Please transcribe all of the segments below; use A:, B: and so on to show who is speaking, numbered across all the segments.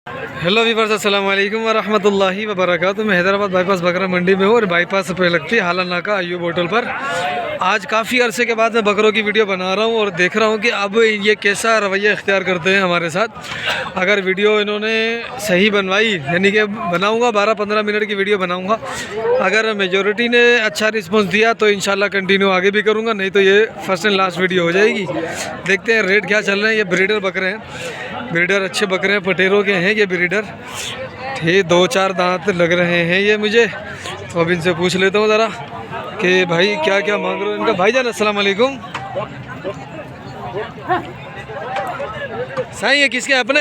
A: Hello viewers, अस्सलाम वालेकुम वरहमतुल्लाहि वबरकातुहू। मैं हैदराबाद बाईपास बकरा मंडी में हूँ और बाईपास पे लगती है हालन नाका अयूब होटल पर। आज काफ़ी अरसे के बाद मैं बकरों की वीडियो बना रहा हूँ और देख रहा हूँ कि अब ये कैसा रवैया इख्तियार करते हैं हमारे साथ। अगर वीडियो इन्होंने सही बनवाई, यानी कि बनाऊँगा 12-15 मिनट की वीडियो बनाऊँगा, अगर मेजॉरिटी ने अच्छा रिस्पॉन्स दिया तो इंशाल्लाह कंटिन्यू आगे भी करूँगा, नहीं तो ये फर्स्ट एंड लास्ट वीडियो हो जाएगी। देखते हैं रेट क्या चल रहे हैं। ये ब्रीडर बकरे हैं, ब्रीडर अच्छे बकरे हैं, पटेरों के हैं ये ब्रीडर। ठीक, 2-4 दांत लग रहे हैं ये मुझे। तो अब इनसे पूछ लेता हूँ ज़रा कि भाई क्या क्या मांग रहे हो इनका। भाईजान अस्सलाम वालेकुम। सही है, किसके अपने?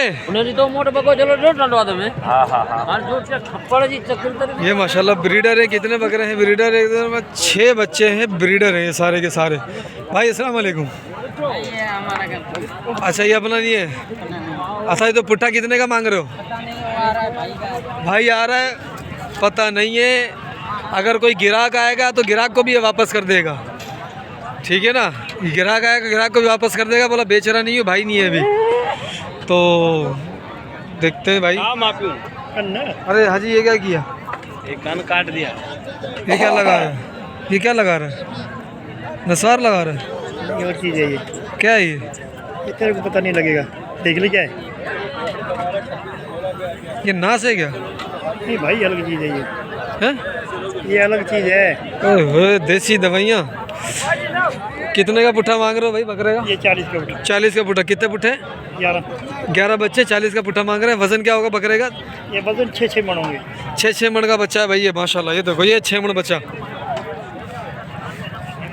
A: ये माशाल्लाह ब्रीडर है। कितने बकरे हैं ब्रीडर? एकदम 6 बच्चे हैं ब्रीडर हैं ये सारे के सारे। भाई अस्सलाम वालेकुम। अच्छा, ये अपना नहीं है। अच्छा, ये तो पुट्ठा कितने का मांग रहे हो? भाई आ रहा है, पता नहीं है। अगर कोई ग्राहक आएगा तो ग्राहक को भी ये वापस कर देगा, ठीक है ना। ग्राहक आएगा, ग्राहक को भी वापस कर देगा। बोला बेच रहा नहीं हूँ, भाई नहीं है अभी। तो देखते हैं भाई। अरे हाजी, ये क्या किया?
B: एक कान काट दिया।
A: ये क्या लगा रहा है? ये क्या लगा रहा है? नस्वार लगा रहा है?
B: ये और चीज़ है ये।
A: क्या है ये?
B: ये तेरे को पता नहीं लगेगा, देख ले क्या है।
A: ये नास है क्या?
B: नहीं भाई, अलग चीज़ है ये।
A: हैं?
B: ये अलग चीज़ है।
A: ओए देसी दवाइयाँ। कितने का पुट्ठा मांग रहे हो भाई बकरे का?
B: ये 40 का उठा।
A: 40 का पुट्ठा। कितने पुट्ठे? 11 बच्चे, 40 का पुट्ठा मांग रहे हैं। वजन क्या होगा बकरे का?
B: ये वजन 6-6 मन होंगे।
A: 6 मण का बच्चा है भाई ये, माशाल्लाह। ये देखो, ये 6 मण बच्चा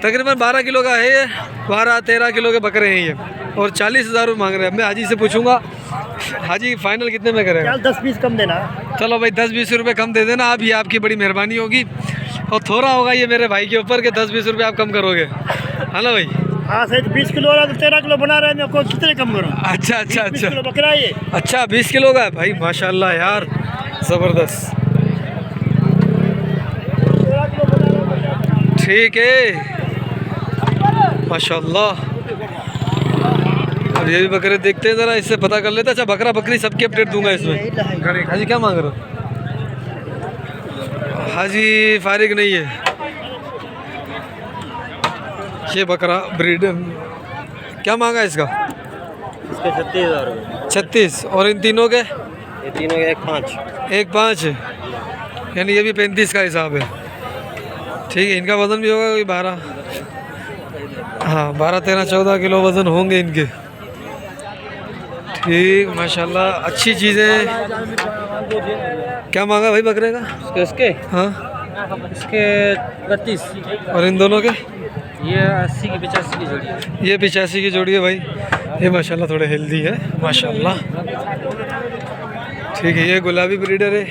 A: तकरीबन 12 किलो का है ये। 12-13 किलो के बकरे हैं ये और 40,000 रुपये मांग रहे हैं। मैं हाजी से पूछूंगा, हाजी फाइनल कितने में करेगा?
B: 10-20 कम देना।
A: चलो भाई, 10-20 रुपये कम दे देना आप, ये आपकी बड़ी मेहरबानी होगी। और थोड़ा होगा ये मेरे भाई के ऊपर के 10-20 रुपये आप कम करोगे, है ना भाई?
B: हाँ सही। 20 किलो वाला तो 13 किलो बना रहे हैं, मैं को कितने कम करूँ?
A: अच्छा अच्छा
B: 20
A: अच्छा
B: किलो बकरा है ये।
A: अच्छा, 20 किलो का है भाई, माशाल्लाह यार, ज़बरदस्त। ठीक है, माशाल्लाह। अब ये भी बकरे देखते हैं ज़रा, इससे पता कर लेते हैं। अच्छा, बकरा बकरी सबकी अपडेट दूंगा इसमें। हाजी क्या मांग रहे हो? हाजी फारिग नहीं है। ये बकरा ब्रीड क्या मांगा इसका?
B: इसके 36,000 रुपये।
A: 36। और इन तीनों के?
B: ये तीनों के 1.5।
A: 1.5, यानी ये भी 35 का हिसाब है। ठीक है, इनका वज़न भी होगा कोई 12, हाँ 12-13-14 किलो वज़न होंगे इनके। ठीक, माशाल्लाह, अच्छी चीज़ें। क्या मांगा भाई बकरे का?
B: इसके
A: हाँ,
B: इसके 32।
A: और इन दोनों के?
B: ये 80 की 85 की जोड़ी है।
A: ये 85 की जोड़ी है भाई। ये माशाल्लाह थोड़े हेल्दी है, माशाल्लाह। ठीक है, ये गुलाबी ब्रीडर है।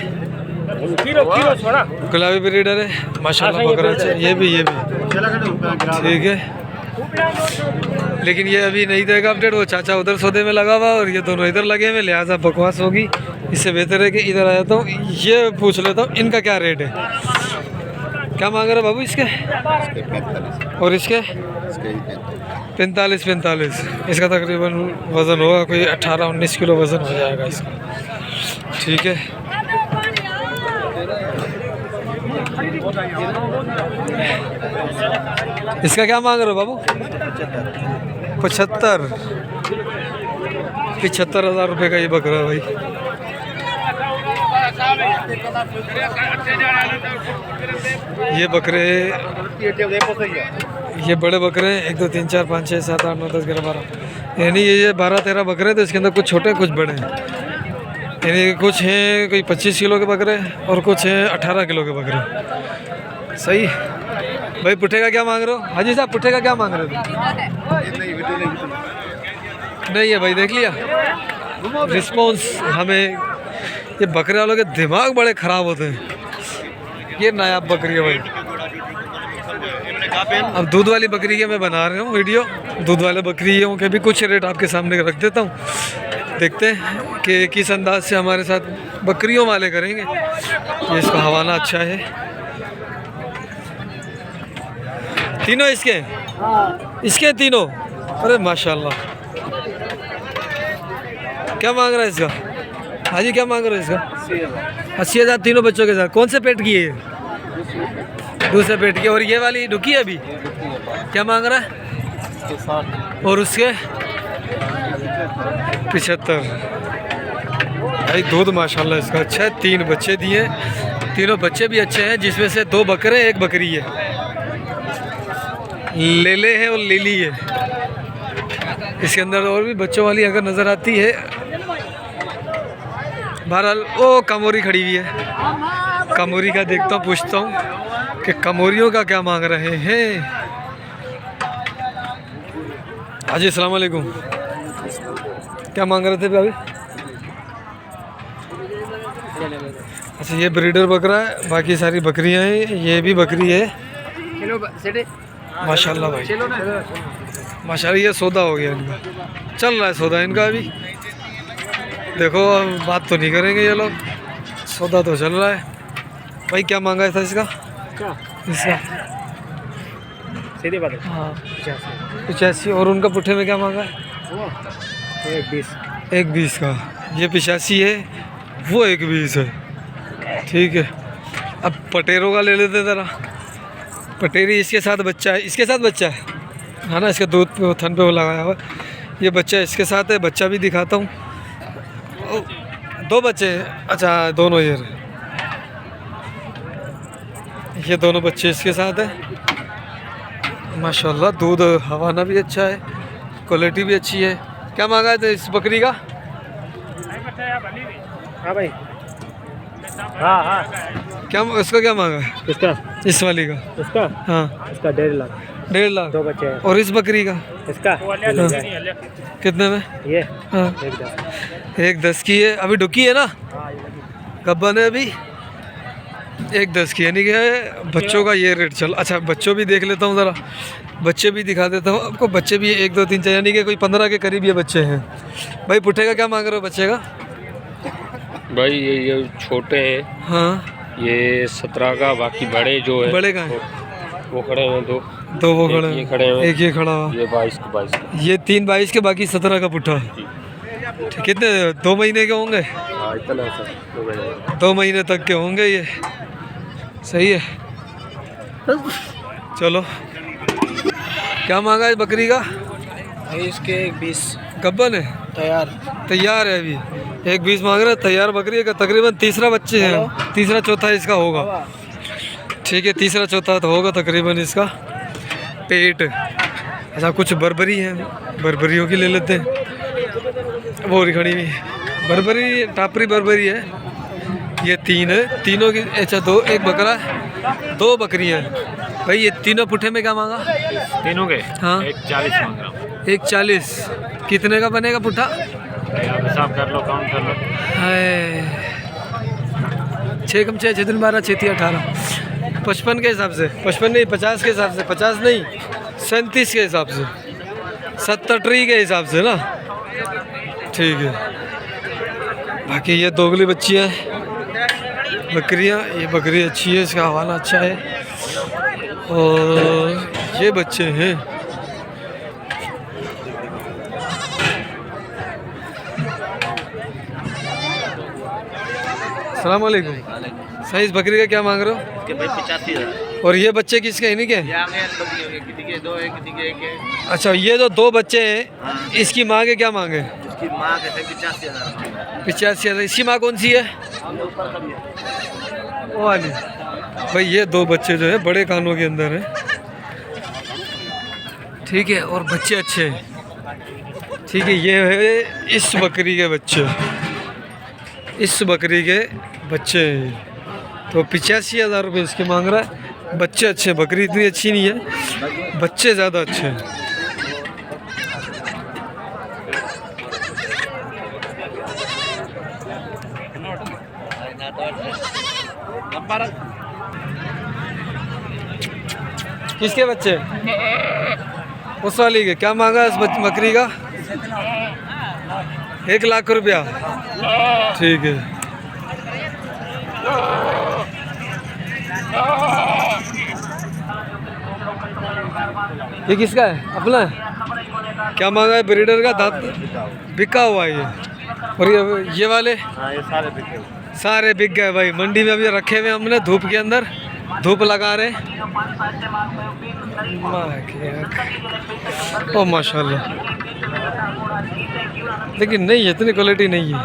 A: गुलाबी ब्रीडर है माशाल्लाह बकरा अच्छा। ये भी ठीक है, लेकिन ये अभी नहीं देगा अपडेट। वो चाचा उधर सौदे में लगा हुआ और ये दोनों इधर लगे हुए, लिहाजा बकवास होगी। इससे बेहतर है कि इधर आ जाता हूँ, ये पूछ लेता हूँ इनका क्या रेट है। क्या मांग रहे बाबू इसके? और इसके 45। इसका तकरीबन वज़न होगा कोई 18-19 किलो वज़न हो जाएगा इसका। ठीक है, इसका क्या मांग रहे हो बाबू? 75,000 रुपये का ये बकरा भाई। ये बकरे, ये बड़े बकरे हैं। 1 2 3 4 5 6 7 8 9 10 11 12, यानी ये 12-13 बकरे। तो इसके अंदर कुछ छोटे कुछ बड़े हैं, यानी कुछ हैं कोई 25 किलो के बकरे और कुछ हैं 18 किलो के बकरे। सही भाई। पुट्ठे का क्या मांग रहे हो हाजी साहब? पुट्ठे का क्या मांग रहे हो? नहीं है भाई, देख लिया रिस्पॉन्स हमें। ये बकरे वालों के दिमाग बड़े ख़राब होते हैं। ये नायाब बकरी है भाई। अब दूध वाली बकरी के मैं बना रहा हूँ वीडियो। दूध वाले बकरियों के भी कुछ रेट आपके सामने रख देता हूँ। देखते हैं कि किस अंदाज से हमारे साथ बकरियों वाले करेंगे। ये इसका हवाना अच्छा है। तीनों इसके तीनों। अरे माशाल्लाह। क्या मांग रहा है इसका? हाजी क्या मांग रहे हो इसका? 80,000 तीनों बच्चों के साथ। कौन से पेट की है ये? दूसरे पेट की। और ये वाली ढुकी है अभी? क्या मांग रहा है? और उसके 75। भाई दूध माशाल्लाह इसका अच्छा है। 3 बच्चे दिए, तीनों बच्चे भी अच्छे हैं, जिसमें से 2 बकरे 1 बकरी है। लेले है और लेली है। इसके अंदर और भी बच्चों वाली अगर नज़र आती है। बहरहाल ओ कामोरी खड़ी हुई है। कामोरी का देखता हूँ, पूछता हूँ कि कामोरियों का क्या मांग रहे हैं। हाजी अस्सलाम वालेकुम। क्या मांग रहे थे भाई? अच्छा ये ब्रीडर बकरा है, बाकी सारी बकरियां हैं। ये भी बकरी है माशाल्लाह भाई, माशाल्लाह। ये सौदा हो गया इनका, चल रहा है सौदा इनका अभी। देखो अब बात तो नहीं करेंगे ये लोग, सौदा तो चल रहा है। भाई क्या मांगा था इसका? इसका
B: सीधी बात है।
A: हाँ 85। और उनका पुट्ठे में क्या मांगा है? 1,20 का। ये 85 है, वो 1,20 है। ठीक है, अब पटेरों का ले लेते ज़रा। पटेरी इसके साथ बच्चा है, इसके साथ बच्चा है ना, इसके दूध पे थन पे वो लगाया हुआ। ये बच्चा इसके साथ है, बच्चा भी दिखाता हूँ। 2 बच्चे हैं। अच्छा दोनों ये दोनों बच्चे इसके साथ है माशाल्लाह। दूध हवाना भी अच्छा है, क्वालिटी भी अच्छी है। क्या मांगा है इस बकरी का?
B: हाँ भाई, हाँ हाँ।
A: क्या इसका क्या मांगा है?
B: इसका
A: इस वाली का?
B: इसका
A: हाँ
B: इसका 1.5 लाख।
A: 1.5 लाख।
B: 2 बच्चे हैं।
A: और इस बकरी का
B: इसका
A: कितने में?
B: ये
A: हाँ 1,10 की है। अभी ढुकी है ना, कब बने अभी? 1,10 की, यानी कि बच्चों का ये रेट चल। अच्छा बच्चों भी देख लेता हूँ ज़रा, बच्चे भी दिखा देता हूँ आपको। बच्चे भी 1 2 3 4 यानी कि कोई 15 के करीब ये बच्चे हैं। भाई पुट्ठे का क्या मांग रहे हो बच्चे का?
C: भाई ये छोटे हैं।
A: हाँ
C: ये 17 का, बाकी बड़े जो है
A: बड़े का है?
C: वो खड़े हैं 2
A: वो खड़े
C: ये
A: हैं,
C: खड़े हैं।
A: एक ये खड़ा हुआ।
C: ये 22 का।
A: ये 3 22 के, बाकी 17 का पुट्ठा। कितने 2 महीने के होंगे?
C: हाँ इतना सर
A: 2 महीने तक के होंगे ये। सही है, चलो। क्या मांगा है बकरी का?
B: इसके 1.20
A: गब्बन है, तैयार है अभी। 1,20 मांग रहे हैं, तैयार बकरी का। तकरीबन तीसरा बच्चे हैं, तीसरा चौथा इसका होगा। ठीक है, तीसरा चौथा तो होगा तकरीबन इसका पेट। अच्छा कुछ बर्बरी है, बर्बरियों की ले लेते हैं। वो खड़ी हुई बर्बरी, टापरी बर्बरी है। ये 3 है, तीनों की। अच्छा 2, 1 बकरा है, 2 बकरियाँ हैं। भाई ये तीनों पुट्ठे में क्या मांगा?
C: तीनों के
A: हाँ
C: 140 मांग रहा हूँ।
A: 1,40। कितने का बनेगा पुट्ठा?
C: हिसाब कर लो, काउंट कर लो।
A: 6 कम 6 6 12 6 18 55 के हिसाब से, 55 नहीं 50 के हिसाब से, 50 नहीं 37 के हिसाब से, 70 के हिसाब से ना। ठीक है, बाकी ये दोगली बच्चियाँ बकरियाँ। ये बकरी अच्छी है, इसका हवाला अच्छा है। और ये बच्चे हैं। अस्सलाम वालेकुम। सही, इस बकरी का क्या मांग रहे हो?
B: 85,000।
A: और ये बच्चे किसके? इन्हीं के? अच्छा ये जो 2 बच्चे हैं, इसकी माँ के क्या मांगे?
B: इसकी माँ के 85,000।
A: 85,000। इसकी माँ कौन सी है? वो वाली। भाई ये 2 बच्चे जो है बड़े कानों के अंदर हैं। ठीक है, और बच्चे अच्छे हैं। ठीक है, ये है इस बकरी के बच्चे, इस बकरी के बच्चे हैं। तो 85,000 रुपये इसके मांग रहा है। बच्चे अच्छे, बकरी इतनी अच्छी नहीं है, बच्चे ज़्यादा अच्छे हैं। किसके बच्चे? उस वाली के। क्या मांगा इस बकरी का? 1 लाख रुपया। ठीक है, ये किसका है? अपना है? क्या मांगा है? ब्रीडर का। दांत बिका हुआ है ये। और ये वाले
C: हाँ ये सारे बिके
A: सारे बिक गए भाई। मंडी में अभी रखे हुए हमने धूप के अंदर, धूप लगा रहे। ओ माशाल्लाह, लेकिन नहीं है, इतनी क्वालिटी नहीं है।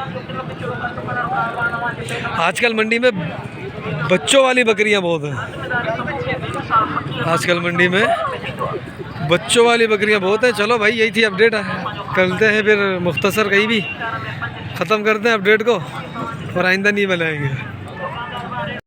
A: आजकल मंडी में बच्चों वाली बकरियां बहुत हैं। आजकल मंडी में बच्चों वाली बकरियां बहुत हैं। चलो भाई, यही थी अपडेट। करते हैं फिर मुख्तसर, कहीं भी ख़त्म करते हैं अपडेट को और आइंदा नहीं बनाएंगे।